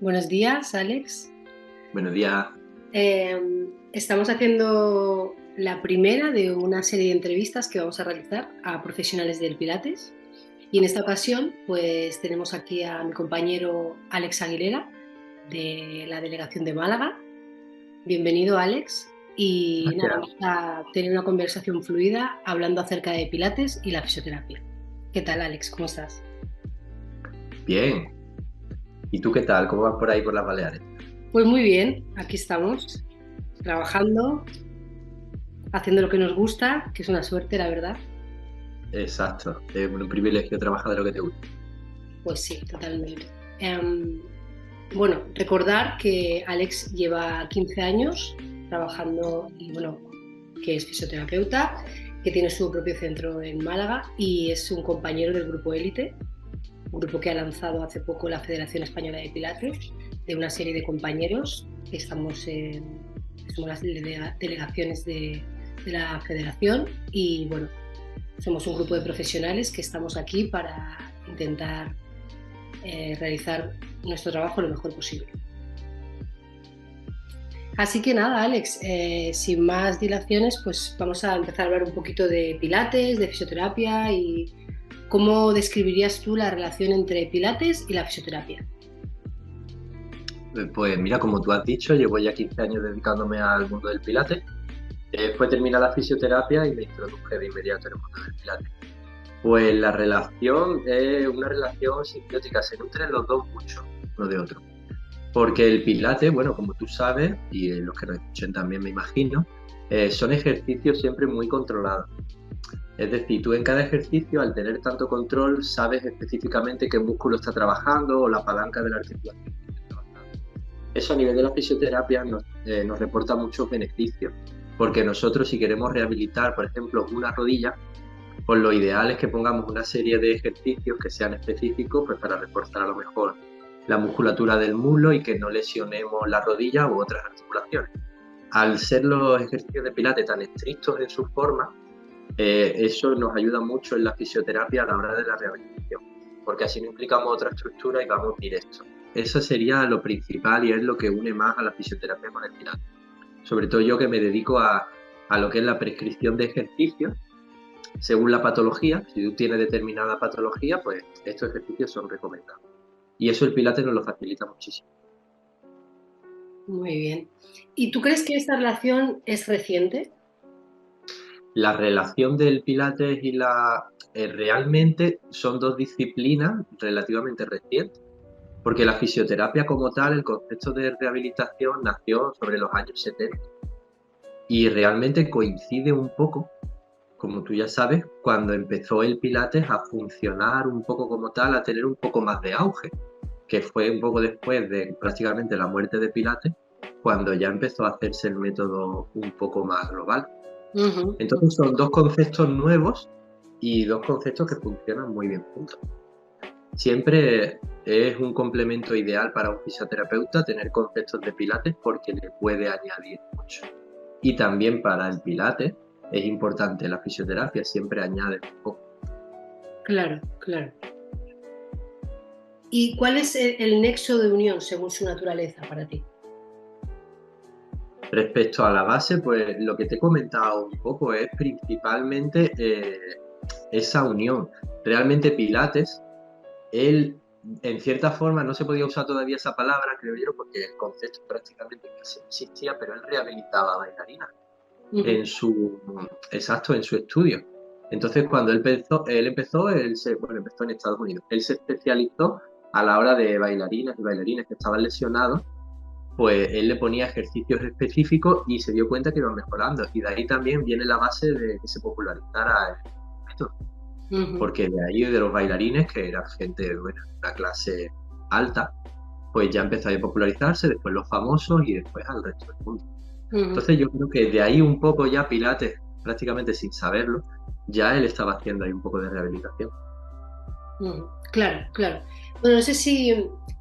Buenos días, Alex. Buenos días. Estamos haciendo la primera de una serie de entrevistas que vamos a realizar a profesionales del Pilates. Y en esta ocasión, pues tenemos aquí a mi compañero Alex Aguilera, de la delegación de Málaga. Bienvenido, Alex. Y nada, Gracias. vamos a tener una conversación fluida hablando acerca de Pilates y la fisioterapia. ¿Qué tal, Alex? ¿Cómo estás? Bien. ¿Y tú qué tal? ¿Cómo vas por ahí por las Baleares? Pues muy bien, aquí estamos, trabajando, haciendo lo que nos gusta, que es una suerte, la verdad. Exacto. Es un privilegio trabajar de lo que te gusta. Pues sí, totalmente. Em, bueno, recordar que Alex lleva 15 años trabajando y bueno, que es fisioterapeuta, que tiene su propio centro en Málaga y es un compañero del grupo Élite, un grupo que ha lanzado hace poco la Federación Española de Pilates, de una serie de compañeros que somos las delegaciones de la federación y bueno, somos un grupo de profesionales que estamos aquí para intentar realizar nuestro trabajo lo mejor posible. Así que nada, Alex, sin más dilaciones, pues vamos a empezar a hablar un poquito de pilates, de fisioterapia y cómo describirías tú la relación entre pilates y la fisioterapia. Pues mira, como tú has dicho, llevo ya 15 años dedicándome al mundo del Pilates. Después terminé la fisioterapia y me introduje de inmediato en el mundo del Pilates. Pues la relación es una relación simbiótica, se nutren los dos mucho uno de otro. Porque el Pilates, bueno, como tú sabes, y los que nos escuchen también me imagino, son ejercicios siempre muy controlados. Es decir, tú en cada ejercicio, al tener tanto control, sabes específicamente qué músculo está trabajando o la palanca de la articulación que está trabajando. Eso a nivel de la fisioterapia nos reporta muchos beneficios, porque nosotros si queremos rehabilitar, por ejemplo, una rodilla, pues lo ideal es que pongamos una serie de ejercicios que sean específicos pues para reforzar a lo mejor la musculatura del muslo y que no lesionemos la rodilla u otras articulaciones. Al ser los ejercicios de pilates tan estrictos en su forma, eso nos ayuda mucho en la fisioterapia a la hora de la rehabilitación, porque así no implicamos otra estructura y vamos directo. Eso sería lo principal y es lo que une más a la fisioterapia con el pilates. Sobre todo yo que me dedico a lo que es la prescripción de ejercicios según la patología. Si tú tienes determinada patología, pues estos ejercicios son recomendados. Y eso el pilates nos lo facilita muchísimo. Muy bien. ¿Y tú crees que esta relación es reciente? La relación del pilates y realmente son dos disciplinas relativamente recientes, porque la fisioterapia como tal, el concepto de rehabilitación nació sobre los años 70 y realmente coincide un poco, como tú ya sabes, cuando empezó el pilates a funcionar un poco como tal, a tener un poco más de auge, que fue un poco después de prácticamente la muerte de Pilates, cuando ya empezó a hacerse el método un poco más global. Ujú. Entonces son dos conceptos nuevos y dos conceptos que funcionan muy bien juntos. Siempre es un complemento ideal para un fisioterapeuta tener conceptos de Pilates porque le puede añadir mucho. Y también para el Pilates es importante la fisioterapia, siempre añade un poco. Claro, claro. ¿Y cuál es el nexo de unión según su naturaleza para ti? Respecto a la base, pues lo que te he comentado un poco es principalmente esa unión. Realmente Pilates, él en cierta forma no se podía usar todavía esa palabra, creo yo, porque el concepto prácticamente casi no existía, pero él rehabilitaba a bailarinas Ujú. en su, exacto, en su estudio. Entonces cuando empezó en Estados Unidos. Él se especializó a la hora de bailarinas y bailarines que estaban lesionados, pues él le ponía ejercicios específicos y se dio cuenta que iban mejorando. Y de ahí también viene la base de que se popularizara el método. Ujú. Porque de ahí de los bailarines, que era gente de una clase alta, pues ya empezó a popularizarse, después los famosos y después al resto del mundo. Ujú. Entonces yo creo que de ahí un poco ya Pilates, prácticamente sin saberlo, ya él estaba haciendo ahí un poco de rehabilitación. Ujú. Claro, claro. Bueno, no sé si,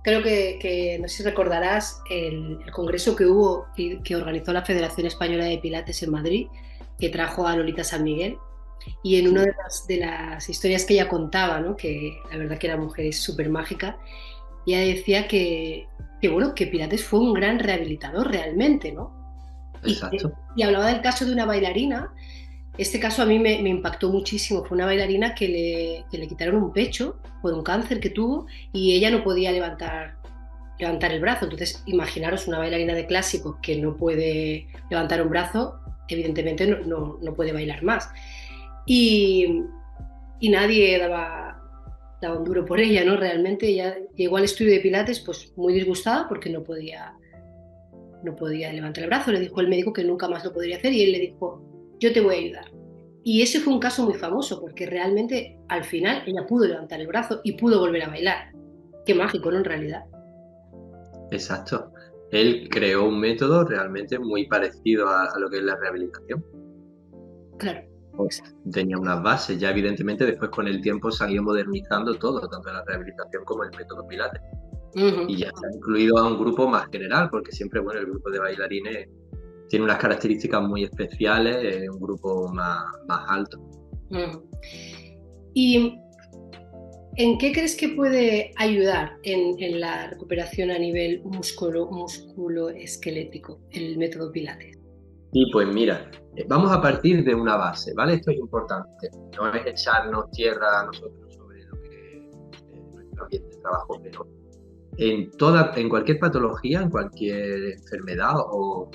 creo que no sé si recordarás el congreso que hubo, que organizó la Federación Española de Pilates en Madrid, que trajo a Lolita San Miguel. Y en una Sí. de las historias que ella contaba, ¿no? Que la verdad que la mujer es súper mágica, ella decía que que bueno, que Pilates fue un gran rehabilitador realmente, ¿no? Exacto. Y hablaba del caso de una bailarina. Este caso a mí me impactó muchísimo. Fue una bailarina que le quitaron un pecho por un cáncer que tuvo y ella no podía levantar el brazo. Entonces, imaginaros una bailarina de clásico que no puede levantar un brazo, evidentemente no puede bailar más. Y, y nadie daba un duro por ella, ¿no? Realmente ella llegó al estudio de Pilates pues muy disgustada porque no podía levantar el brazo. Le dijo el médico que nunca más lo podría hacer y él le dijo, yo te voy a ayudar. Y ese fue un caso muy famoso porque realmente al final ella pudo levantar el brazo y pudo volver a bailar. Qué mágico, ¿no? En realidad. Exacto. Él creó un método realmente muy parecido a lo que es la rehabilitación. Claro. Tenía unas bases, ya evidentemente después con el tiempo se ha ido modernizando todo, tanto la rehabilitación como el método Pilates. Uh-huh. Y ya se ha incluido a un grupo más general, porque siempre, bueno, el grupo de bailarines tiene unas características muy especiales, es un grupo más alto. Uh-huh. ¿Y en qué crees que puede ayudar en la recuperación a nivel músculo-esquelético el método Pilates? Y pues mira, vamos a partir de una base, ¿vale? Esto es importante. No es echarnos tierra a nosotros sobre lo que es nuestro ambiente de trabajo, pero en cualquier patología, en cualquier enfermedad o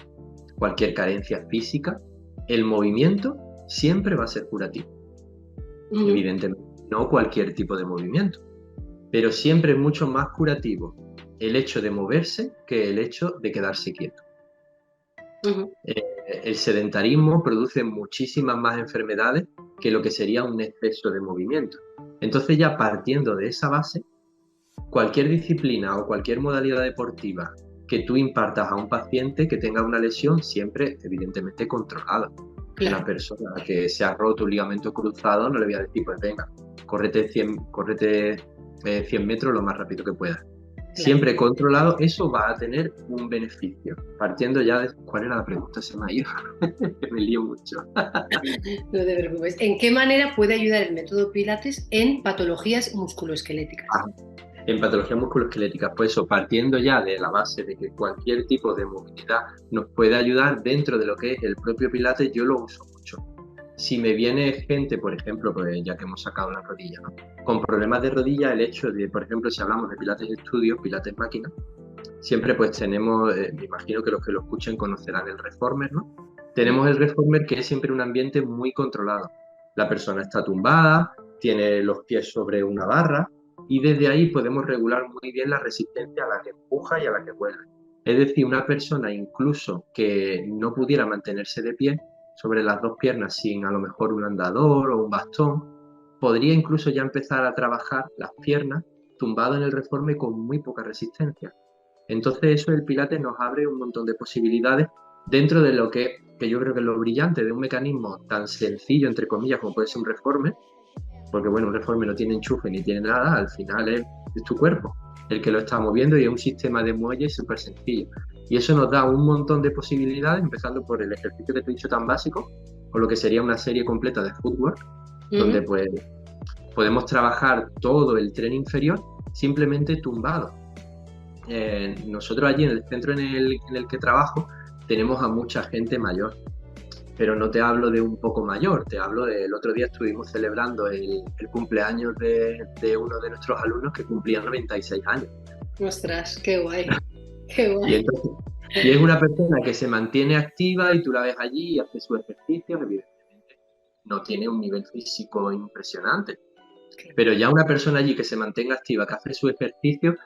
cualquier carencia física, el movimiento siempre va a ser curativo. Uh-huh. Evidentemente, no cualquier tipo de movimiento, pero siempre es mucho más curativo el hecho de moverse que el hecho de quedarse quieto. Uh-huh. El sedentarismo produce muchísimas más enfermedades que lo que sería un exceso de movimiento. Entonces ya partiendo de esa base, cualquier disciplina o cualquier modalidad deportiva que tú impartas a un paciente que tenga una lesión, siempre evidentemente controlada. Claro. Una persona que se ha roto un ligamento cruzado, no le voy a decir, pues venga, córrete 100 metros lo más rápido que puedas. Siempre controlado, eso va a tener un beneficio. Partiendo ya de... ¿Cuál era la pregunta? Se me ha ido. Me lío mucho. No te preocupes. ¿En qué manera puede ayudar el método Pilates en patologías musculoesqueléticas? En patologías musculoesqueléticas, pues eso, partiendo ya de la base de que cualquier tipo de movilidad nos puede ayudar dentro de lo que es el propio Pilates, yo lo uso mucho. Si me viene gente, por ejemplo, pues ya que hemos sacado la rodilla, ¿no? Con problemas de rodilla, el hecho de, por ejemplo, si hablamos de Pilates Estudio, Pilates Máquina, siempre pues tenemos, me imagino que los que lo escuchen conocerán el Reformer, ¿no? Tenemos el Reformer que es siempre un ambiente muy controlado. La persona está tumbada, tiene los pies sobre una barra y desde ahí podemos regular muy bien la resistencia a la que empuja y a la que vuelve. Es decir, una persona incluso que no pudiera mantenerse de pie sobre las dos piernas sin a lo mejor un andador o un bastón, podría incluso ya empezar a trabajar las piernas tumbado en el Reformer con muy poca resistencia. Entonces eso del Pilates nos abre un montón de posibilidades dentro de lo que yo creo que es lo brillante de un mecanismo tan sencillo, entre comillas, como puede ser un Reformer, porque bueno, un Reformer no tiene enchufe ni tiene nada, al final es tu cuerpo el que lo está moviendo y es un sistema de muelles súper sencillo. Y eso nos da un montón de posibilidades, empezando por el ejercicio que te he dicho tan básico, o lo que sería una serie completa de footwork, donde pues podemos trabajar todo el tren inferior simplemente tumbado. Nosotros allí en el centro en el que trabajo tenemos a mucha gente mayor, pero no te hablo de un poco mayor, te hablo del otro día estuvimos celebrando el cumpleaños de uno de nuestros alumnos que cumplía 96 años. Ostras, qué guay, qué guay. Y es una persona que se mantiene activa y tú la ves allí y hace sus ejercicios, evidentemente no tiene un nivel físico impresionante, pero ya una persona allí que se mantenga activa, que hace sus ejercicios,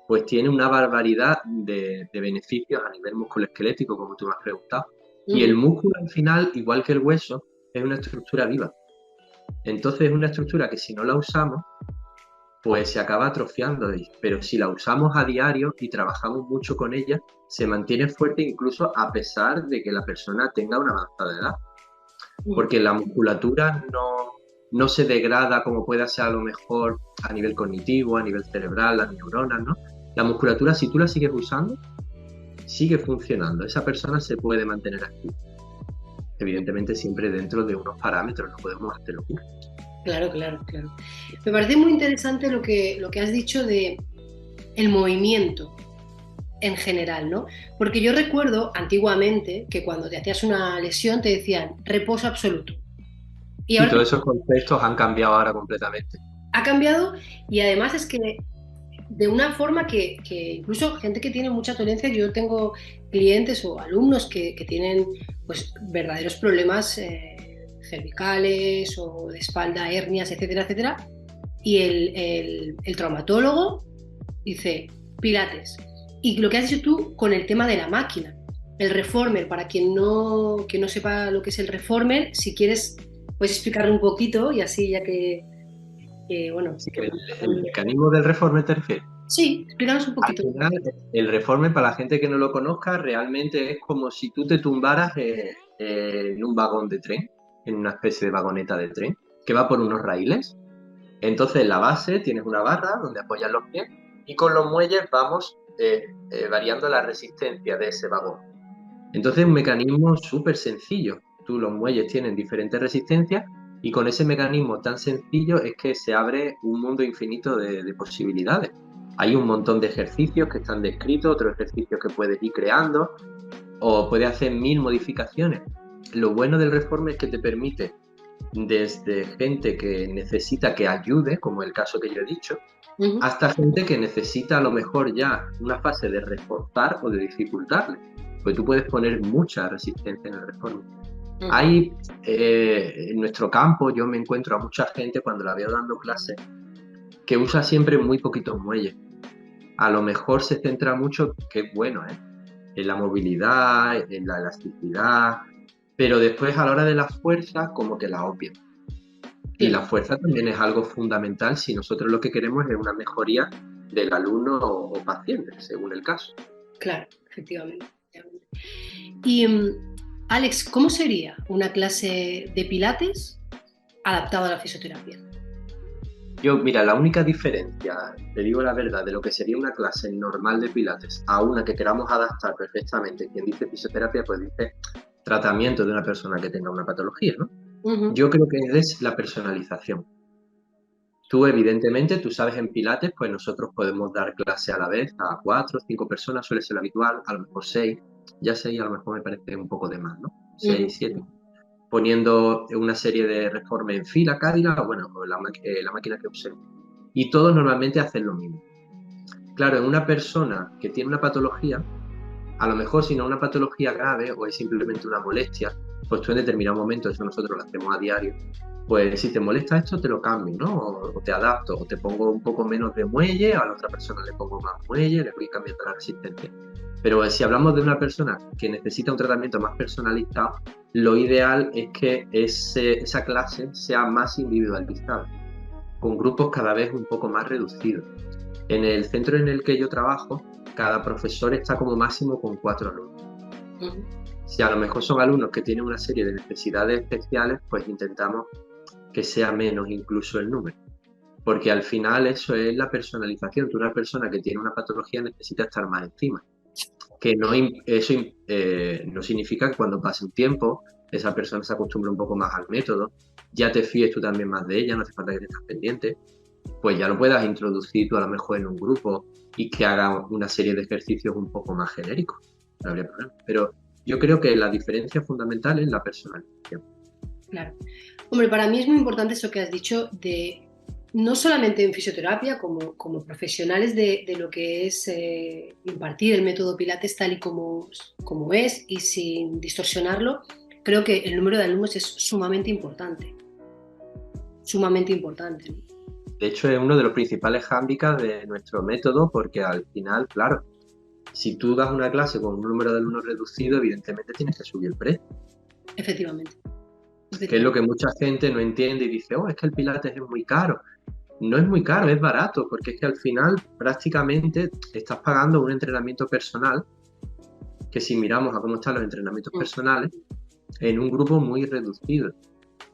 pues tiene una barbaridad de beneficios a nivel musculoesquelético, como tú me has preguntado. Y el músculo al final, igual que el hueso, es una estructura viva. Entonces es una estructura que si no la usamos, pues se acaba atrofiando. Pero si la usamos a diario y trabajamos mucho con ella, se mantiene fuerte incluso a pesar de que la persona tenga una avanzada edad. Porque la musculatura no se degrada como puede ser a lo mejor a nivel cognitivo, a nivel cerebral, las neuronas, ¿no? La musculatura, si tú la sigues usando, sigue funcionando. Esa persona se puede mantener activa. Evidentemente siempre dentro de unos parámetros, no podemos hacer locura. Claro. Me parece muy interesante lo que has dicho de el movimiento. en general, ¿no? Porque yo recuerdo antiguamente que cuando te hacías una lesión te decían reposo absoluto. Y Y ahora todos esos conceptos han cambiado ahora completamente. ha cambiado y además es que de una forma que incluso gente que tiene mucha tolerancia, yo tengo clientes o alumnos que tienen pues verdaderos problemas cervicales o de espalda, hernias, etcétera, etcétera, y el traumatólogo dice pilates. Y lo que has dicho tú con el tema de la máquina, el reformer, para que no sepa lo que es el reformer, si quieres, puedes explicarle un poquito y así ya bueno, Sí, que el mecanismo del reformer te refieres. sí, explícanos un Al poquito. final, el reformer, para la gente que no lo conozca, realmente es como si tú te tumbaras en un vagón de tren, en una especie de vagoneta de tren, que va por unos raíles. Entonces, en la base tienes una barra donde apoyas los pies y con los muelles vamos variando la resistencia de ese vagón. Entonces, es un mecanismo súper sencillo. Tú los muelles tienen diferentes resistencias y con ese mecanismo tan sencillo es que se abre un mundo infinito de posibilidades. Hay un montón de ejercicios que están descritos, otros ejercicios que puedes ir creando o puedes hacer 1000 modificaciones. Lo bueno del Reformer es que te permite desde gente que necesita que ayude, como el caso que yo he dicho, hasta gente que necesita a lo mejor ya una fase de reforzar o de dificultarle. Pues tú puedes poner mucha resistencia en el Reformer. Hay, en nuestro campo, yo me encuentro a mucha gente cuando la veo dando clases que usa siempre muy poquitos muelles. A lo mejor se centra mucho, que es bueno, en la movilidad, en la elasticidad, pero después a la hora de la fuerza como que la obvia. Y la fuerza también es algo fundamental si nosotros lo que queremos es una mejoría del alumno o paciente, según el caso. Claro, efectivamente. Y Alex, ¿cómo sería una clase de pilates adaptada a la fisioterapia? Yo, mira, la única diferencia, te digo la verdad, de lo que sería una clase normal de pilates a una que queramos adaptar perfectamente, quien dice fisioterapia, pues dice tratamiento de una persona que tenga una patología, ¿no? Yo creo que es la personalización. Tú, evidentemente, tú sabes en pilates, pues nosotros podemos dar clase a la vez a 4 o 5 personas, suele ser lo habitual, a lo mejor 6, ya 6 a lo mejor me parece un poco de más, ¿no? 6, 7. Poniendo una serie de reformas en fila, Cádila, o bueno, o la máquina que usemos. Y todos normalmente hacen lo mismo. Claro, en una persona que tiene una patología, a lo mejor si no es una patología grave o es simplemente una molestia, pues tú en determinado momento, eso nosotros lo hacemos a diario, pues si te molesta esto te lo cambio, ¿no? O te adapto, o te pongo un poco menos de muelle, a la otra persona le pongo más muelle, le voy cambiando la resistencia. Pero si hablamos de una persona que necesita un tratamiento más personalizado, lo ideal es que esa clase sea más individualizada, con grupos cada vez un poco más reducidos. En el centro en el que yo trabajo, cada profesor está como máximo con 4 alumnos. Si a lo mejor son alumnos que tienen una serie de necesidades especiales, pues intentamos que sea menos incluso el número. Porque al final eso es la personalización. Tú, una persona que tiene una patología, necesita estar más encima. Que no, eso no significa que cuando pase un tiempo esa persona se acostumbre un poco más al método, ya te fíes tú también más de ella, no hace falta que estés pendiente, pues ya lo puedas introducir tú a lo mejor en un grupo y que haga una serie de ejercicios un poco más genéricos. No habría problema. Pero yo creo que la diferencia fundamental es la personalización. Claro. Hombre, para mí es muy importante eso que has dicho de no solamente en fisioterapia, como profesionales de lo que es impartir el método Pilates tal y como es y sin distorsionarlo, creo que el número de alumnos es sumamente importante. Sumamente importante, ¿no? De hecho, es uno de los principales hándicaps de nuestro método porque al final, claro, si tú das una clase con un número de alumnos reducido, evidentemente tienes que subir el precio. Efectivamente. Que es lo que mucha gente no entiende y dice, oh, es que el Pilates es muy caro. No es muy caro, es barato, porque es que al final prácticamente estás pagando un entrenamiento personal, que si miramos a cómo están los entrenamientos personales, en un grupo muy reducido.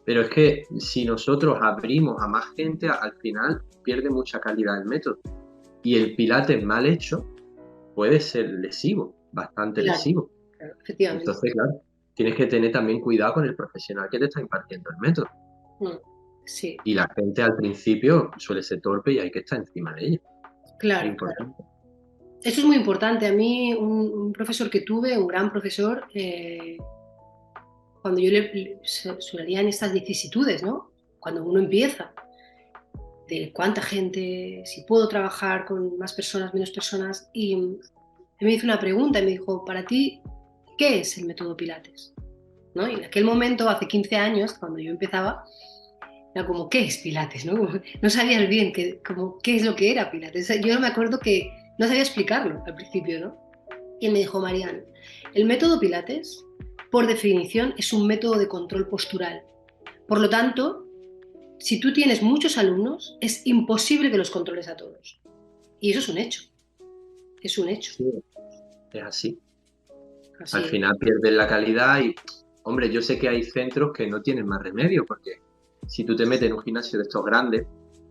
Pero es que si nosotros abrimos a más gente, al final pierde mucha calidad el método. Y el Pilates mal hecho puede ser lesivo, bastante lesivo. Claro, efectivamente. Entonces, claro, tienes que tener también cuidado con el profesional que te está impartiendo el método. Sí. Y la gente al principio suele ser torpe y hay que estar encima de ella. Claro, Es importante. claro. Esto es muy importante. A mí, un profesor que tuve, un gran profesor, cuando yo sugerían estas vicisitudes, ¿no? Cuando uno empieza, de cuánta gente, si puedo trabajar con más personas, menos personas, y me hizo una pregunta y me dijo, para ti, ¿qué es el método Pilates? ¿No? Y en aquel momento, hace 15 años, cuando yo empezaba, era como, ¿qué es Pilates? ¿No? No sabías bien qué es lo que era Pilates. Yo me acuerdo que no sabía explicarlo al principio, ¿no? Y él me dijo, Marian, el método Pilates, por definición, es un método de control postural. Por lo tanto, si tú tienes muchos alumnos, es imposible que los controles a todos. Y eso es un hecho. Es un hecho. Sí, es así. Así Al es. final pierdes la calidad y, hombre, yo sé que hay centros que no tienen más remedio, porque si tú te metes en un gimnasio de estos grandes,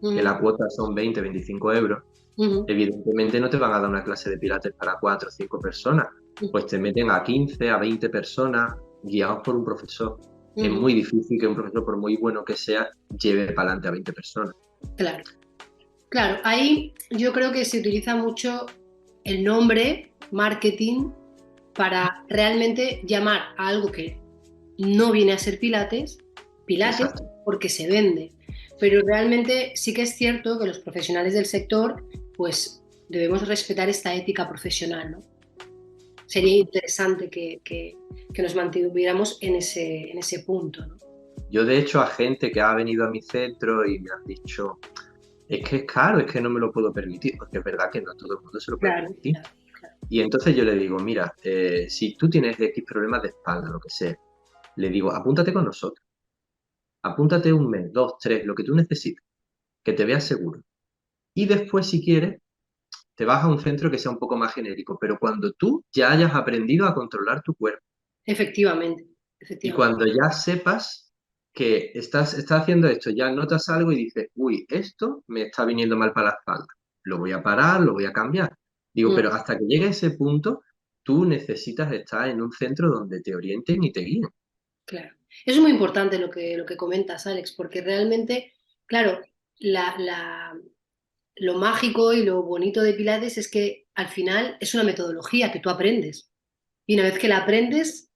que Uh la cuota son 20, 25 euros, -huh. evidentemente no te van a dar una clase de pilates para 4 o 5 personas, pues te meten a 15, a 20 personas guiados por un profesor. Uh Es -huh. muy difícil que un profesor, por muy bueno que sea, lleve para adelante a 20 personas. Claro. Claro, ahí yo creo que se utiliza mucho el nombre marketing para realmente llamar a algo que no viene a ser Pilates, Pilates Exacto. porque se vende. Pero realmente sí que es cierto que los profesionales del sector, pues debemos respetar esta ética profesional, ¿no? Sería interesante que nos mantuviéramos en ese punto, ¿no? Yo, de hecho, a gente que ha venido a mi centro y me han dicho, es que es caro, es que no me lo puedo permitir, porque es verdad que no todo el mundo se lo puede Claro, permitir. claro, claro. Y entonces yo le digo, mira, si tú tienes X problemas de espalda, lo que sea, le digo, apúntate con nosotros. Apúntate un mes, dos, tres, lo que tú necesites, que te veas seguro. Y después, si quieres, te vas a un centro que sea un poco más genérico, pero cuando tú ya hayas aprendido a controlar tu cuerpo Efectivamente, y efectivamente. cuando ya sepas que estás haciendo esto, ya notas algo y dices, uy, esto me está viniendo mal para la espalda, lo voy a parar, lo voy a cambiar. Digo, Mm. pero hasta que llegue a ese punto, tú necesitas estar en un centro donde te orienten y te guíen. Claro. Eso es muy importante lo que comentas, Alex, porque realmente, claro, la, la, lo mágico y lo bonito de Pilates es que al final es una metodología que tú aprendes. Y una vez que la aprendes,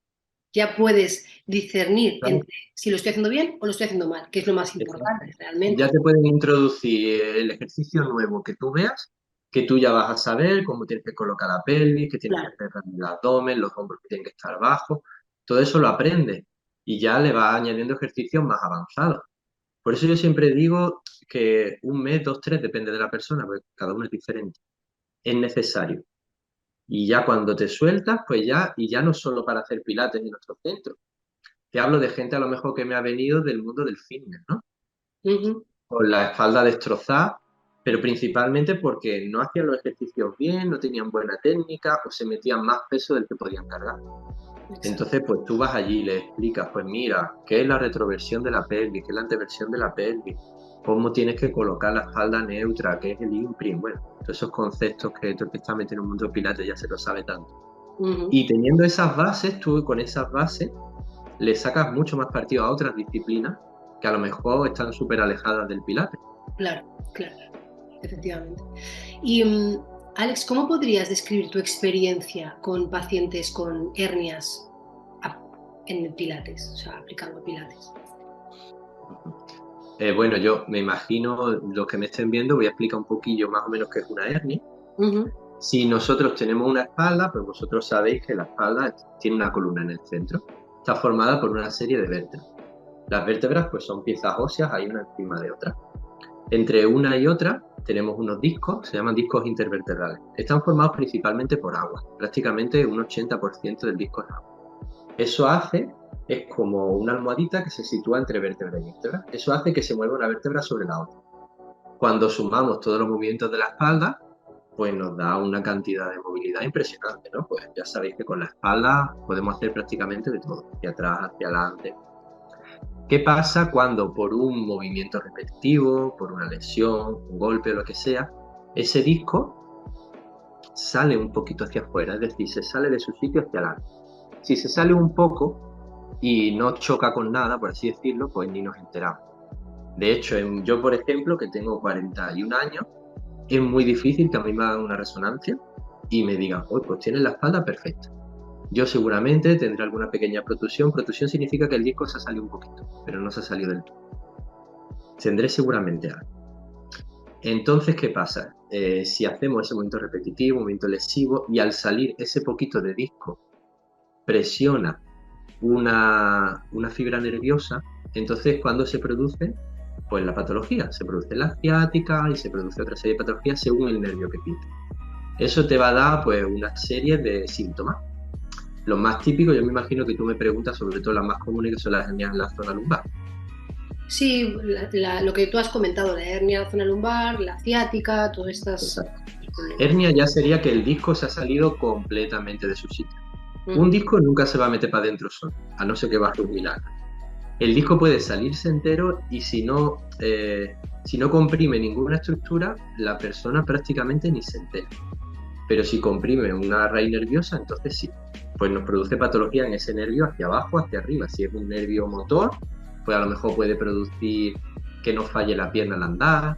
ya puedes discernir ¿Sabes? entre si lo estoy haciendo bien o lo estoy haciendo mal, que es lo más Exacto. importante realmente. Ya te pueden introducir el ejercicio nuevo que tú veas, que tú ya vas a saber cómo tienes que colocar la pelvis, que tienes que Claro. cerrar el abdomen, los hombros que tienen que estar bajos. Todo eso lo aprendes y ya le vas añadiendo ejercicios más avanzados. Por eso yo siempre digo que un mes, dos, tres, depende de la persona, porque cada uno es diferente. Es necesario. Y ya cuando te sueltas, pues ya, y ya no solo para hacer pilates en nuestro centro. Te hablo de gente a lo mejor que me ha venido del mundo del fitness, ¿no? Ujú. Con la espalda destrozada, pero principalmente porque no hacían los ejercicios bien, no tenían buena técnica o se metían más peso del que podían cargar. Exacto. Entonces, pues tú vas allí y le explicas, pues mira, qué es la retroversión de la pelvis, qué es la anteversión de la pelvis, cómo tienes que colocar la espalda neutra, qué es el imprint, bueno, todos esos conceptos que tú que estás metido en un mundo de pilates ya se lo sabe tanto. Ujú. Y teniendo esas bases, tú con esas bases le sacas mucho más partido a otras disciplinas que a lo mejor están súper alejadas del pilates. Claro, claro, efectivamente. Y Alex, ¿cómo podrías describir tu experiencia con pacientes con hernias en el Pilates, o sea, aplicando Pilates? Bueno, yo me imagino, los que me estén viendo, voy a explicar un poquillo más o menos qué es una hernia. Ujú. Si nosotros tenemos una espalda, pues vosotros sabéis que la espalda tiene una columna en el centro. Está formada por una serie de vértebras. Las vértebras pues son piezas óseas, hay una encima de otra. Entre una y otra tenemos unos discos, se llaman discos intervertebrales. Están formados principalmente por agua. Prácticamente un 80% del disco es agua. Eso hace, es como una almohadita que se sitúa entre vértebra y vértebra. Eso hace que se mueva una vértebra sobre la otra. Cuando sumamos todos los movimientos de la espalda, pues nos da una cantidad de movilidad impresionante, ¿no? Pues ya sabéis que con la espalda podemos hacer prácticamente de todo, hacia atrás, hacia adelante. ¿Qué pasa cuando por un movimiento repetitivo, por una lesión, un golpe o lo que sea, ese disco sale un poquito hacia afuera, es decir, se sale de su sitio hacia adelante? Si se sale un poco y no choca con nada, por así decirlo, pues ni nos enteramos. De hecho, yo, por ejemplo, que tengo 41 años, es muy difícil que a mí me hagan una resonancia y me digan, oh, pues tienes la espalda perfecta. Yo seguramente tendré alguna pequeña protusión. Protusión significa que el disco se ha salido un poquito, pero no se ha salido del todo. Tendré seguramente algo. Entonces, ¿qué pasa? Si hacemos ese movimiento repetitivo, movimiento lesivo, y al salir ese poquito de disco presiona una fibra nerviosa, entonces cuando se produce, pues la patología, se produce la ciática y se produce otra serie de patologías según el nervio que pinte. Eso te va a dar pues una serie de síntomas. Los más típicos, yo me imagino que tú me preguntas sobre todo las más comunes, que son las hernias en la zona lumbar. Sí, lo que tú has comentado, la hernia de la zona lumbar, la ciática, todas estas problemas. Hernia ya sería que el disco se ha salido completamente de su sitio. Un disco nunca se va a meter para adentro solo, a no ser que baje un milagro. El disco puede salirse entero y si no comprime ninguna estructura, la persona prácticamente ni se entera. Pero si comprime una raíz nerviosa, entonces sí, pues nos produce patología en ese nervio hacia abajo, hacia arriba. Si es un nervio motor, pues a lo mejor puede producir que no falle la pierna al andar,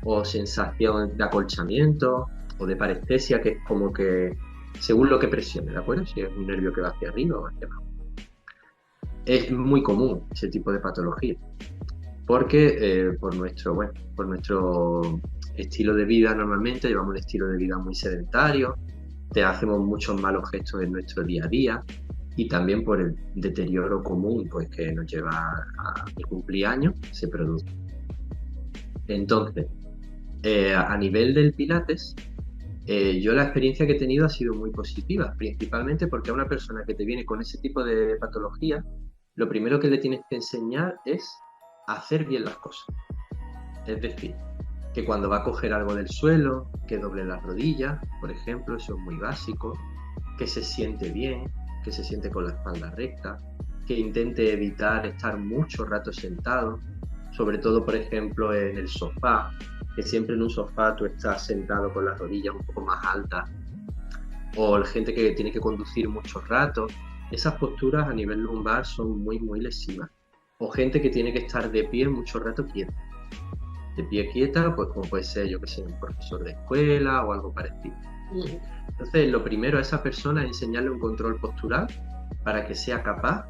o sensación de acolchamiento, o de parestesia, que es como que según lo que presione, ¿de acuerdo? Si es un nervio que va hacia arriba o hacia abajo. Es muy común ese tipo de patología, porque por nuestro estilo de vida normalmente llevamos un estilo de vida muy sedentario, hacemos muchos malos gestos en nuestro día a día y también por el deterioro común pues, que nos lleva a cumplir años, se produce. Entonces, a nivel del Pilates, yo la experiencia que he tenido ha sido muy positiva, principalmente porque a una persona que te viene con ese tipo de patología, lo primero que le tienes que enseñar es hacer bien las cosas. Es decir, que cuando va a coger algo del suelo, que doble las rodillas, por ejemplo, eso es muy básico, que se siente bien, que se siente con la espalda recta, que intente evitar estar mucho rato sentado, sobre todo, por ejemplo, en el sofá, que siempre en un sofá tú estás sentado con las rodillas un poco más altas, o la gente que tiene que conducir mucho rato, esas posturas a nivel lumbar son muy, muy lesivas. O gente que tiene que estar de pie mucho rato quieta. De pie quieta, pues como puede ser, yo que sé, un profesor de escuela o algo parecido. Entonces, lo primero a esa persona es enseñarle un control postural para que sea capaz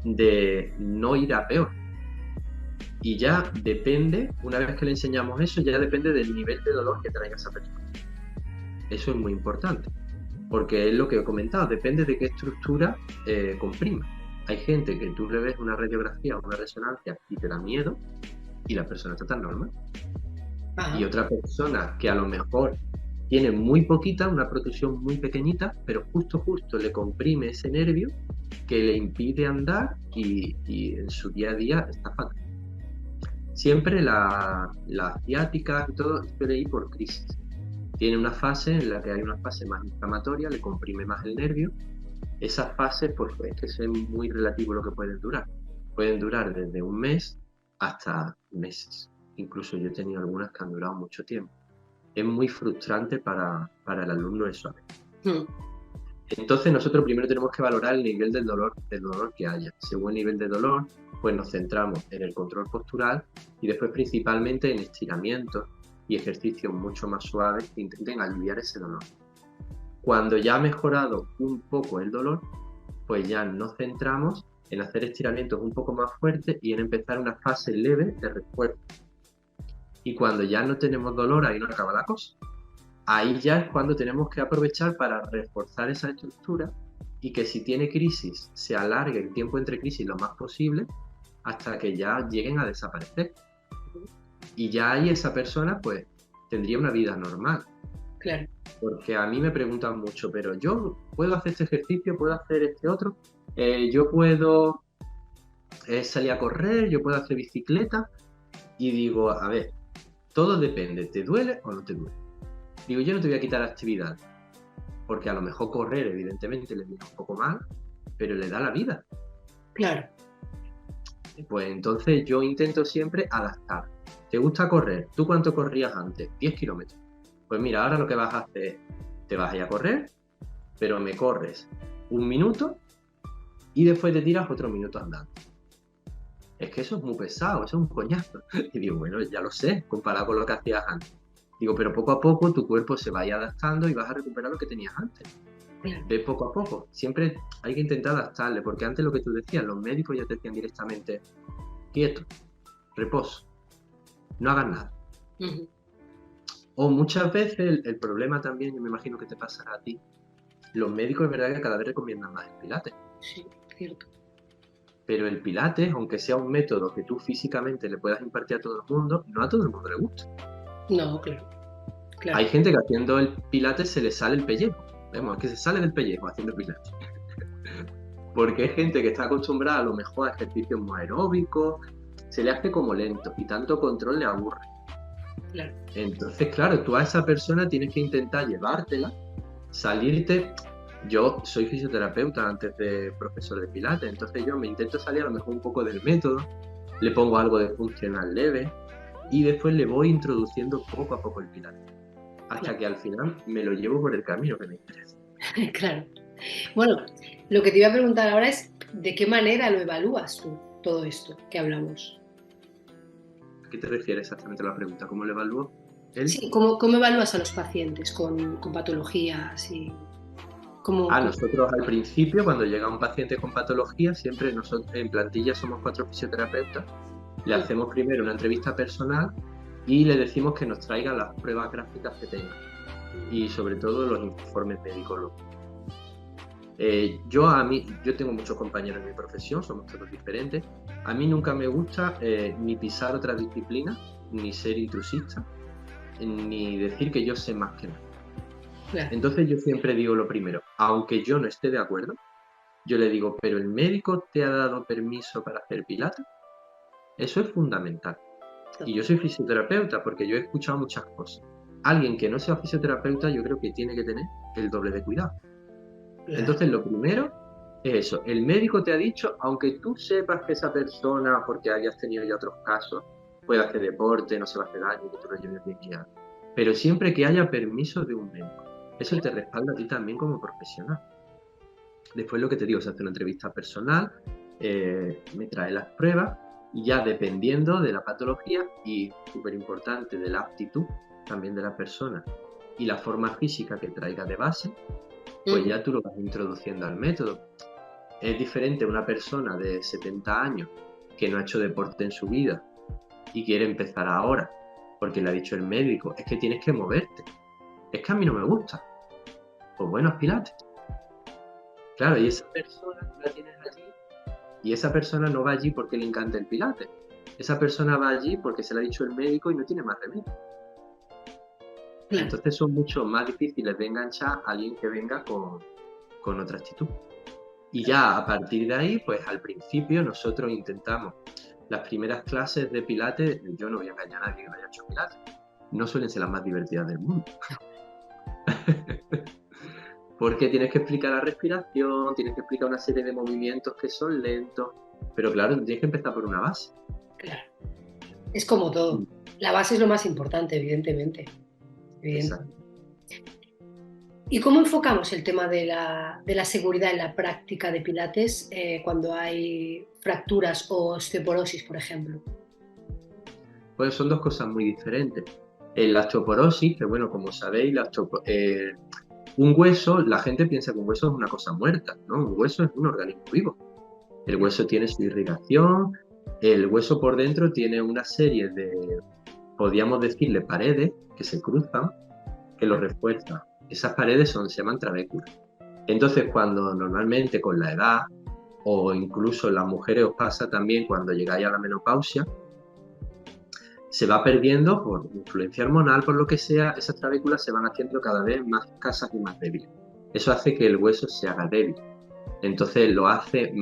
de no ir a peor. Y ya depende, una vez que le enseñamos eso, ya depende del nivel de dolor que traiga esa persona. Eso es muy importante, porque es lo que he comentado, depende de qué estructura comprima. Hay gente que tú le ves una radiografía o una resonancia y te da miedo, y la persona está tan normal. Ajá. Y otra persona que a lo mejor tiene muy poquita, una protusión muy pequeñita, pero justo le comprime ese nervio que le impide andar y en su día a día está fatal. Siempre la ciática y todo suele ir por crisis. Tiene una fase en la que hay una fase más inflamatoria, le comprime más el nervio. Esas fases, pues es que es muy relativo lo que pueden durar. Pueden durar desde un mes hasta meses. Incluso yo he tenido algunas que han durado mucho tiempo. Es muy frustrante para el alumno eso. Entonces nosotros primero tenemos que valorar el nivel del dolor que haya. Según el nivel de dolor, pues nos centramos en el control postural y después principalmente en estiramientos y ejercicios mucho más suaves que intenten aliviar ese dolor. Cuando ya ha mejorado un poco el dolor, pues ya nos centramos en hacer estiramientos un poco más fuertes y en empezar una fase leve de refuerzo. Y cuando ya no tenemos dolor, ahí no acaba la cosa. Ahí ya es cuando tenemos que aprovechar para reforzar esa estructura y que si tiene crisis, se alargue el tiempo entre crisis lo más posible hasta que ya lleguen a desaparecer. Y ya ahí esa persona pues tendría una vida normal. Claro. Porque a mí me preguntan mucho, pero yo puedo hacer este ejercicio, puedo hacer este otro, yo puedo salir a correr, yo puedo hacer bicicleta. Y digo, a ver, todo depende, ¿te duele o no te duele? Digo, yo no te voy a quitar actividad, porque a lo mejor correr evidentemente le viene un poco mal, pero le da la vida. Claro. Pues entonces yo intento siempre adaptar. ¿Te gusta correr? ¿Tú cuánto corrías antes? 10 kilómetros. Pues mira, ahora lo que vas a hacer, te vas a ir a correr, pero me corres 1 minuto y después te tiras otro minuto andando. Es que eso es muy pesado, eso es un coñazo. Y digo, bueno, ya lo sé, comparado con lo que hacías antes. Digo, pero poco a poco tu cuerpo se va a ir adaptando y vas a recuperar lo que tenías antes. Ve poco a poco. Siempre hay que intentar adaptarle, porque antes lo que tú decías, los médicos ya te decían directamente, quieto, reposo, no hagas nada. Ujú. O muchas veces el problema también, yo me imagino que te pasará a ti, los médicos es verdad que cada vez recomiendan más el pilates, Sí, cierto. pero el pilates, aunque sea un método que tú físicamente le puedas impartir a todo el mundo, no a todo el mundo le gusta. No, claro, Hay claro. gente que haciendo el pilates se le sale el pellejo, vemos, es que se sale del pellejo haciendo pilates. Porque hay gente que está acostumbrada a lo mejor a ejercicios más aeróbicos, se le hace como lento y tanto control le aburre. Claro. Entonces, claro, tú a esa persona tienes que intentar llevártela, salirte. Yo soy fisioterapeuta antes de profesor de pilates, entonces yo me intento salir a lo mejor un poco del método, le pongo algo de funcional leve y después le voy introduciendo poco a poco el pilates, hasta que al final me lo llevo por el camino que me interesa. Claro. Bueno, lo que te iba a preguntar ahora es ¿de qué manera lo evalúas tú, todo esto que hablamos? ¿A qué te refieres exactamente a la pregunta? ¿Cómo lo evalúo? ¿Él? Sí, ¿cómo evalúas a los pacientes con patologías y cómo? Nosotros al principio, cuando llega un paciente con patología, siempre nosotros en plantilla somos 4 fisioterapeutas, le hacemos primero una entrevista personal y le decimos que nos traiga las pruebas gráficas que tenga y sobre todo los informes médicos. Yo tengo muchos compañeros en mi profesión, somos todos diferentes. A mí nunca me gusta ni pisar otra disciplina, ni ser intrusista, ni decir que yo sé más que nada. Claro. Entonces yo siempre digo lo primero, aunque yo no esté de acuerdo, yo le digo, pero el médico te ha dado permiso para hacer pilates. Eso es fundamental. Y yo soy fisioterapeuta porque yo he escuchado muchas cosas. Alguien que no sea fisioterapeuta yo creo que tiene que tener el doble de cuidado. Claro. Entonces lo primero es eso. El médico te ha dicho, aunque tú sepas que esa persona, porque hayas tenido ya otros casos, puede hacer deporte, no se va a hacer daño, que tú lo lleves bien guiado. Pero siempre que haya permiso de un médico. Eso te respalda a ti también como profesional. Después lo que te digo, se hace una entrevista personal, me trae las pruebas y ya dependiendo de la patología y súper importante de la aptitud también de la persona y la forma física que traiga de base, pues ya tú lo vas introduciendo al método. Es diferente una persona de 70 años que no ha hecho deporte en su vida y quiere empezar ahora porque le ha dicho el médico, es que tienes que moverte, es que a mí no me gusta, pues bueno, haz pilates. Claro, y esa persona la tienes allí y esa persona no va allí porque le encanta el pilates. Esa persona va allí porque se le ha dicho el médico y no tiene más remedio. Claro. Entonces son mucho más difíciles de enganchar a alguien que venga con otra actitud. Y ya a partir de ahí, pues al principio nosotros intentamos las primeras clases de pilates, yo no voy a engañar a nadie que no haya hecho pilates, no suelen ser las más divertidas del mundo. Porque tienes que explicar la respiración, tienes que explicar una serie de movimientos que son lentos, pero claro, tienes que empezar por una base. Claro. Es como todo. La base es lo más importante, evidentemente. Exacto. ¿Y cómo enfocamos el tema de la seguridad en la práctica de pilates cuando hay fracturas o osteoporosis, por ejemplo? Pues son dos cosas muy diferentes. La osteoporosis, que bueno, como sabéis, un hueso, la gente piensa que un hueso es una cosa muerta, ¿no? Un hueso es un organismo vivo. El hueso tiene su irrigación, el hueso por dentro tiene una serie de, podríamos decirle, paredes que se cruzan, que lo refuerzan. Esas paredes se llaman trabéculas. Entonces, cuando normalmente con la edad, o incluso en las mujeres os pasa también cuando llegáis a la menopausia, se va perdiendo por influencia hormonal, por lo que sea, esas trabéculas se van haciendo cada vez más escasas y más débiles. Eso hace que el hueso se haga débil. Entonces lo hace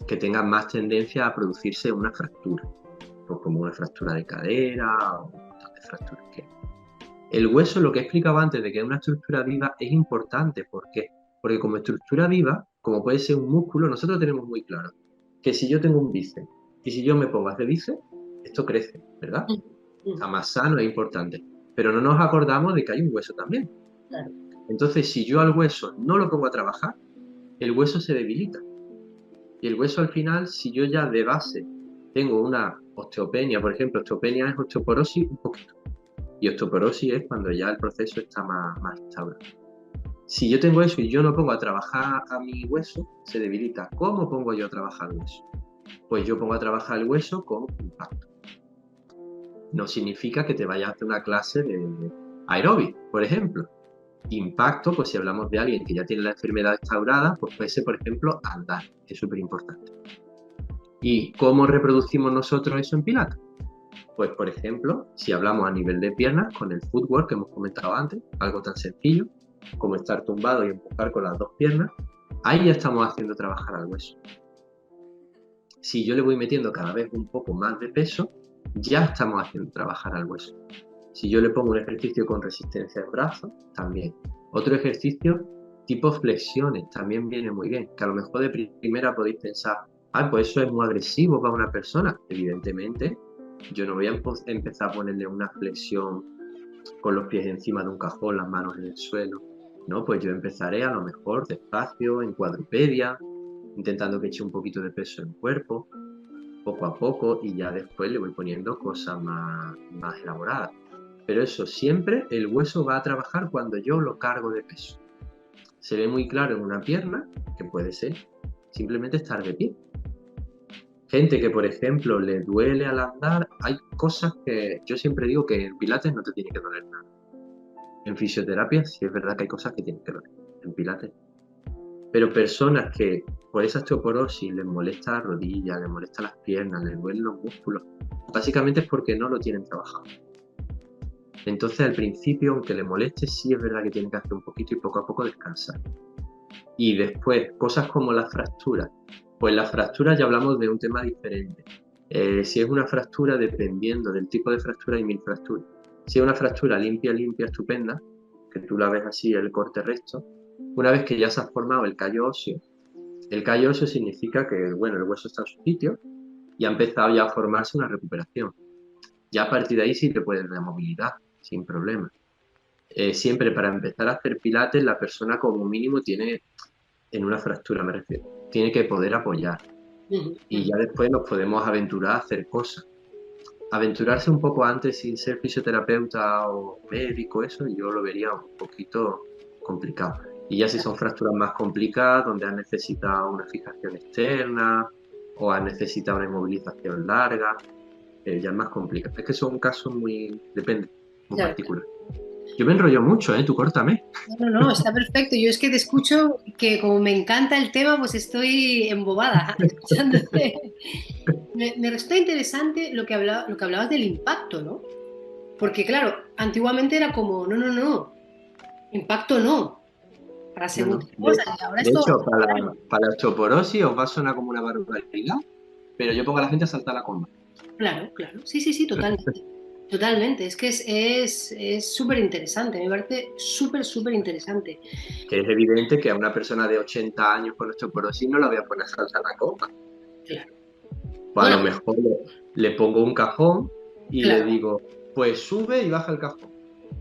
que tenga más tendencia a producirse una fractura, pues como una fractura de cadera o un montón de fracturas que hay. El hueso, lo que he explicado antes de que es una estructura viva, es importante. ¿Por qué? Porque como estructura viva, como puede ser un músculo, nosotros tenemos muy claro que si yo tengo un bíceps y si yo me pongo a hacer bíceps, esto crece, ¿verdad? Está más sano, es importante. Pero no nos acordamos de que hay un hueso también. Claro. Entonces, si yo al hueso no lo pongo a trabajar, el hueso se debilita. Y el hueso al final, si yo ya de base tengo una osteopenia, por ejemplo, osteopenia es osteoporosis un poquito. Y osteoporosis es cuando ya el proceso está más instaurado. Si yo tengo eso y yo no pongo a trabajar a mi hueso, se debilita. ¿Cómo pongo yo a trabajar el hueso? Pues yo pongo a trabajar el hueso con impacto. No significa que te vayas a hacer una clase de aeróbic, por ejemplo. Impacto, pues si hablamos de alguien que ya tiene la enfermedad instaurada, pues puede ser, por ejemplo, andar, que es súper importante. ¿Y cómo reproducimos nosotros eso en Pilates? Pues, por ejemplo, si hablamos a nivel de piernas, con el footwork que hemos comentado antes, algo tan sencillo como estar tumbado y empujar con las dos piernas, ahí ya estamos haciendo trabajar al hueso. Si yo le voy metiendo cada vez un poco más de peso, ya estamos haciendo trabajar al hueso. Si yo le pongo un ejercicio con resistencia en brazos, también. Otro ejercicio tipo flexiones, también viene muy bien, que a lo mejor de primera podéis pensar, pues eso es muy agresivo para una persona. Evidentemente, yo no voy a empezar a ponerle una flexión con los pies encima de un cajón, las manos en el suelo. No, pues yo empezaré a lo mejor despacio, en cuadrupedia, intentando que eche un poquito de peso en el cuerpo, poco a poco, y ya después le voy poniendo cosas más elaboradas. Pero eso, siempre el hueso va a trabajar cuando yo lo cargo de peso. Se ve muy claro en una pierna, que puede ser simplemente estar de pie. Gente que, por ejemplo, le duele al andar, hay cosas que yo siempre digo que en Pilates no te tiene que doler nada. En fisioterapia sí es verdad que hay cosas que tienen que doler, en Pilates. Pero personas que por esa osteoporosis les molesta la rodilla, les molesta las piernas, les duelen los músculos, básicamente es porque no lo tienen trabajado. Entonces al principio, aunque le moleste, sí es verdad que tienen que hacer un poquito y poco a poco descansar. Y después, cosas como las fracturas. Pues las fracturas ya hablamos de un tema diferente. Si es una fractura, dependiendo del tipo de fractura, hay 1000 fracturas. Si es una fractura limpia, estupenda, que tú la ves así, el corte recto, una vez que ya se ha formado el callo óseo significa que, bueno, el hueso está en su sitio y ha empezado ya a formarse una recuperación. Ya a partir de ahí sí te puedes dar movilidad, sin problema. Siempre para empezar a hacer pilates, la persona como mínimo tiene, en una fractura me refiero, tiene que poder apoyar. Y ya después nos podemos aventurar a hacer cosas. Aventurarse un poco antes sin ser fisioterapeuta o médico, eso yo lo vería un poquito complicado. Y ya si son fracturas más complicadas, donde has necesitado una fijación externa o has necesitado una inmovilización larga, ya es más complicado. Es que son casos muy, depende, muy particular. Yo me enrollo mucho, tú córtame. No, está perfecto. Yo es que te escucho, que como me encanta el tema, pues estoy embobada escuchándote. Me resulta interesante lo que hablabas del impacto, ¿no? Porque claro, antiguamente era como, no, impacto no, para según qué cosas. Y ahora de esto, hecho, para la osteoporosis os va a sonar como una barbaridad, pero yo pongo a la gente a saltar la comba. Claro, sí, totalmente. Es que es súper interesante, me parece súper interesante. Que es evidente que a una persona de 80 años con osteoporosis no la voy a poner a saltar la comba. Claro. Pues a lo mejor le pongo un cajón y le digo, pues sube y baja el cajón,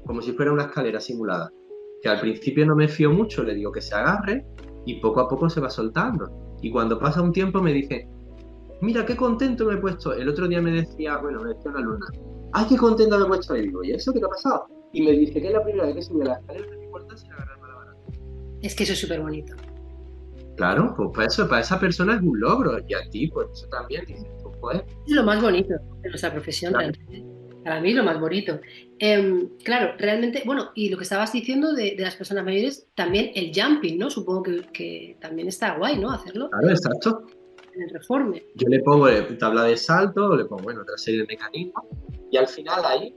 como si fuera una escalera simulada. Que al principio no me fío mucho, le digo que se agarre y poco a poco se va soltando. Y cuando pasa un tiempo me dice, mira qué contento me he puesto. El otro día me decía una alumna, ay, qué contento me he puesto. Y digo, ¿y eso qué te ha pasado? Y me dice que es la primera vez que sube la escalera de mi puerta sin agarrarme la baranda. Es que eso es súper bonito. Claro, pues para esa persona es un logro. Y a ti, pues eso también, dices, pues. Es lo más bonito de nuestra profesión, claro. Realmente. Para mí es lo más bonito. Claro, realmente, bueno, y lo que estabas diciendo de las personas mayores, también el jumping, ¿no? Supongo que también está guay, ¿no? Hacerlo. Claro, exacto. En el Reformer. Yo le pongo tabla de salto, le pongo, otra serie de mecanismos, y al final ahí,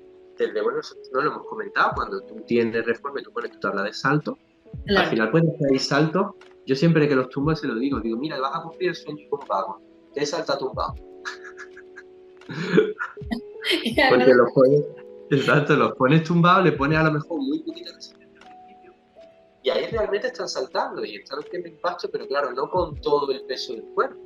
no lo hemos comentado, cuando tú tienes Reformer, tú pones tu tabla de salto, claro. Al final puedes hacer saltos. Yo siempre que los tumbo se lo digo, mira, vas a cumplir el sueño tumbado, que es salta tumbado. Porque los pones tumbados, le pones a lo mejor muy poquita resistencia al principio, y ahí realmente están saltando y están haciendo impacto, pero claro, no con todo el peso del cuerpo.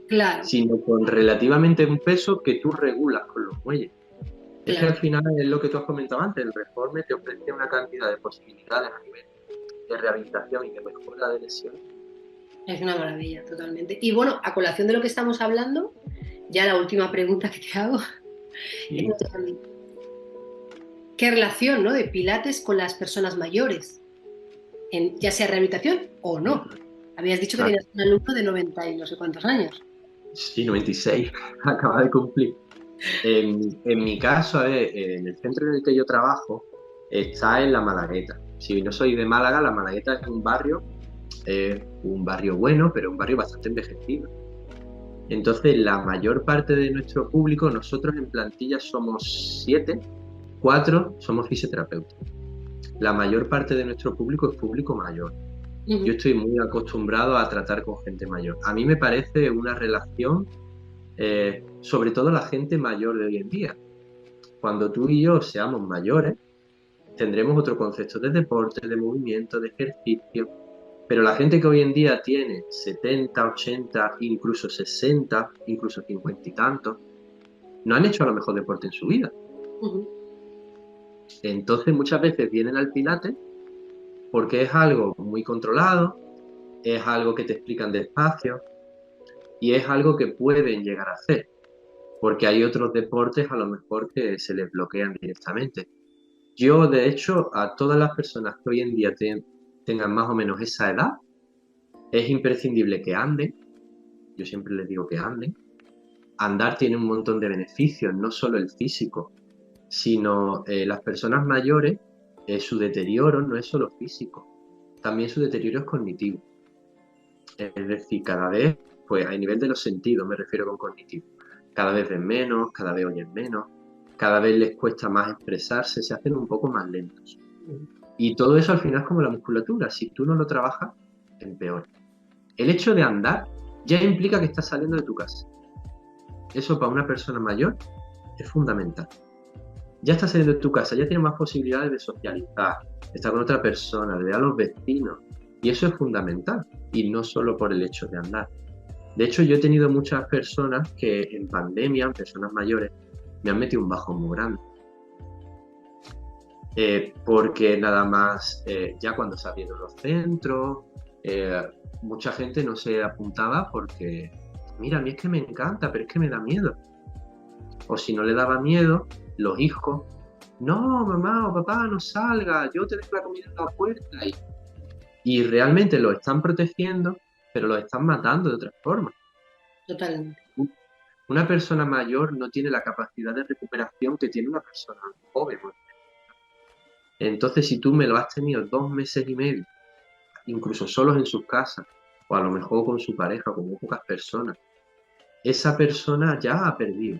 Claro. Sino con relativamente un peso que tú regulas con los muelles. Claro. Es que al final es lo que tú has comentado antes, el Reformer te ofrece una cantidad de posibilidades a nivel de rehabilitación y de mejora de lesiones. Es una maravilla, totalmente. Y bueno, a colación de lo que estamos hablando, ya la última pregunta que te hago. Sí. qué relación, ¿no?, de Pilates con las personas mayores, ya sea rehabilitación o no. Habías dicho que Claro. tenías un alumno de 90 y no sé cuántos años. Sí, 96, acaba de cumplir. En mi caso, a ver, en el centro en el que yo trabajo está en La Malagueta. Si no soy de Málaga, La Malagueta es un barrio bueno, pero un barrio bastante envejecido. Entonces, la mayor parte de nuestro público, nosotros en plantilla somos 7, 4 somos fisioterapeutas. La mayor parte de nuestro público es público mayor. Yo estoy muy acostumbrado a tratar con gente mayor. A mí me parece una relación, sobre todo la gente mayor de hoy en día. Cuando tú y yo seamos mayores, tendremos otro concepto de deporte, de movimiento, de ejercicio, pero la gente que hoy en día tiene 70, 80, incluso 60, incluso 50 y tantos, no han hecho a lo mejor deporte en su vida. Entonces muchas veces vienen al Pilates porque es algo muy controlado, es algo que te explican despacio y es algo que pueden llegar a hacer, porque hay otros deportes a lo mejor que se les bloquean directamente. Yo, de hecho, a todas las personas que hoy en día tengan más o menos esa edad, es imprescindible que anden. Yo siempre les digo que anden. Andar tiene un montón de beneficios, no solo el físico, sino las personas mayores, su deterioro no es solo físico, también su deterioro es cognitivo. Es decir, cada vez, pues a nivel de los sentidos me refiero con cognitivo, cada vez ven menos, cada vez oyen menos, cada vez les cuesta más expresarse, se hacen un poco más lentos. Y todo eso al final es como la musculatura, si tú no lo trabajas, empeora. El hecho de andar ya implica que estás saliendo de tu casa. Eso para una persona mayor es fundamental. Ya estás saliendo de tu casa, ya tienes más posibilidades de socializar, de estar con otra persona, de ver a los vecinos. Y eso es fundamental, y no solo por el hecho de andar. De hecho, yo he tenido muchas personas que en pandemia, personas mayores, me han metido un bajón muy grande. Porque nada más, ya cuando se abrieron los centros, mucha gente no se apuntaba porque, mira, a mí es que me encanta, pero es que me da miedo. O si no le daba miedo, los hijos, no, mamá o papá, no salga, yo te dejo la comida en la puerta. Y realmente lo están protegiendo, pero lo están matando de otra forma. Totalmente. Una persona mayor no tiene la capacidad de recuperación que tiene una persona joven. Entonces, si tú me lo has tenido 2 meses y medio, incluso solos en sus casas, o a lo mejor con su pareja, con muy pocas personas, esa persona ya ha perdido.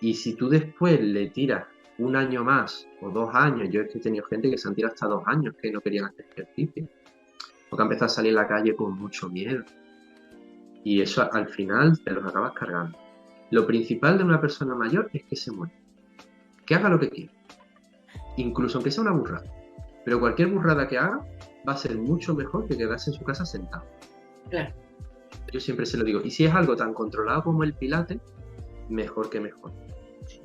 Y si tú después le tiras 1 año más o 2 años, yo es que he tenido gente que se han tirado hasta 2 años que no querían hacer ejercicio, porque han empezado a salir a la calle con mucho miedo. Y eso al final te los acabas cargando. Lo principal de una persona mayor es que se mueva, que haga lo que quiera, incluso aunque sea una burrada. Pero cualquier burrada que haga va a ser mucho mejor que quedarse en su casa sentado. Claro. Yo siempre se lo digo. Y si es algo tan controlado como el Pilates, mejor que mejor.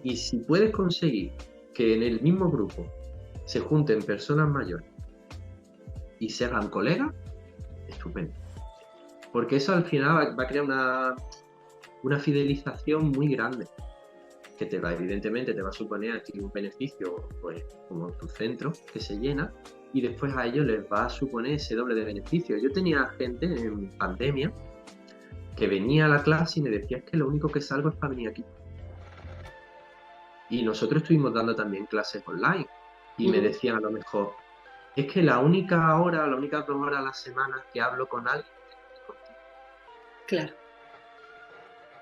Y si puedes conseguir que en el mismo grupo se junten personas mayores y se hagan colegas, estupendo. Porque eso al final va a crear una fidelización muy grande, que evidentemente te va a suponer a ti un beneficio, pues como tu centro, que se llena, y después a ellos les va a suponer ese doble de beneficio. Yo tenía gente en pandemia que venía a la clase y me decía, es que lo único que salgo es para venir aquí. Y nosotros estuvimos dando también clases online, y me decían a lo mejor, es que la única 2 horas a la semana que hablo con alguien es contigo. Claro.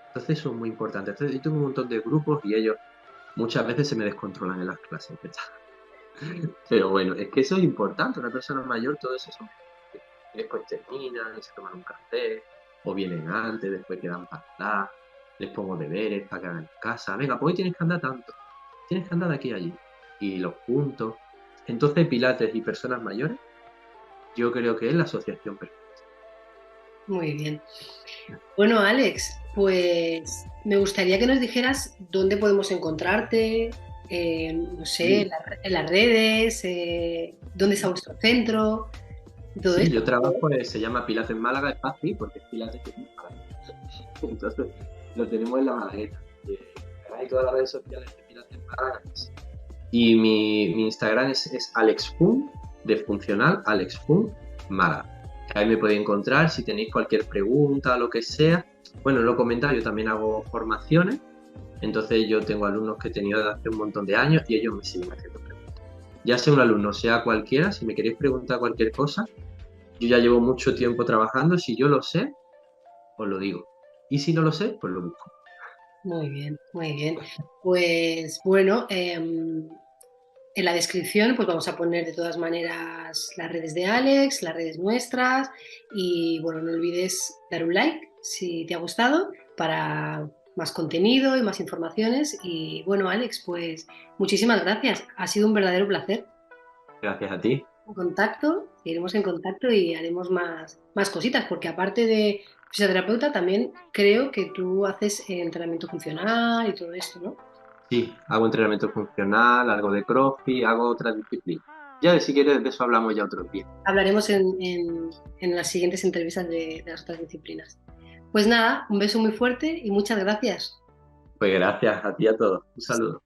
Entonces eso es muy importante. Entonces yo tengo un montón de grupos y ellos muchas veces se me descontrolan en las clases, ¿verdad? Pero bueno, es que eso es importante. Una persona mayor, todo eso son... Después terminan y se toman un café, o vienen antes, después quedan para andar, les pongo deberes para que hagan en casa. Venga, pues hoy tienes que andar tanto, tienes que andar de aquí a allí. Y los puntos. Entonces, Pilates y personas mayores, yo creo que es la asociación perfecta. Muy bien. Bueno, Alex, pues me gustaría que nos dijeras dónde podemos encontrarte, no sé, Sí. en las redes, dónde está vuestro centro, todo Sí, eso. yo trabajo, se llama Pilates Málaga, es fácil porque es Pilates que es Málaga. Entonces, lo tenemos en La Malagueta. Hay todas las redes sociales de Pilates Málaga. Y mi Instagram es alexfun, de funcional, alexfun, Málaga. Ahí me podéis encontrar si tenéis cualquier pregunta, lo que sea. Bueno, en los comentarios también hago formaciones. Entonces yo tengo alumnos que he tenido desde hace un montón de años y ellos me siguen haciendo preguntas. Ya sea un alumno, sea cualquiera, si me queréis preguntar cualquier cosa, yo ya llevo mucho tiempo trabajando. Si yo lo sé, os lo digo. Y si no lo sé, pues lo busco. Muy bien, muy bien. Pues bueno, en la descripción pues vamos a poner de todas maneras las redes de Alex, las redes nuestras y bueno, no olvides dar un like si te ha gustado para más contenido y más informaciones. Y bueno, Alex, pues muchísimas gracias. Ha sido un verdadero placer. Gracias a ti. En contacto, seguiremos en contacto y haremos más cositas, porque aparte de fisioterapeuta, también creo que tú haces entrenamiento funcional y todo esto, ¿no? Sí, hago entrenamiento funcional, algo de CrossFit, hago otras disciplinas. Ya si quieres de eso hablamos ya otro día. Hablaremos en las siguientes entrevistas de las otras disciplinas. Pues nada, un beso muy fuerte y muchas gracias. Pues gracias a ti a todos. Un saludo.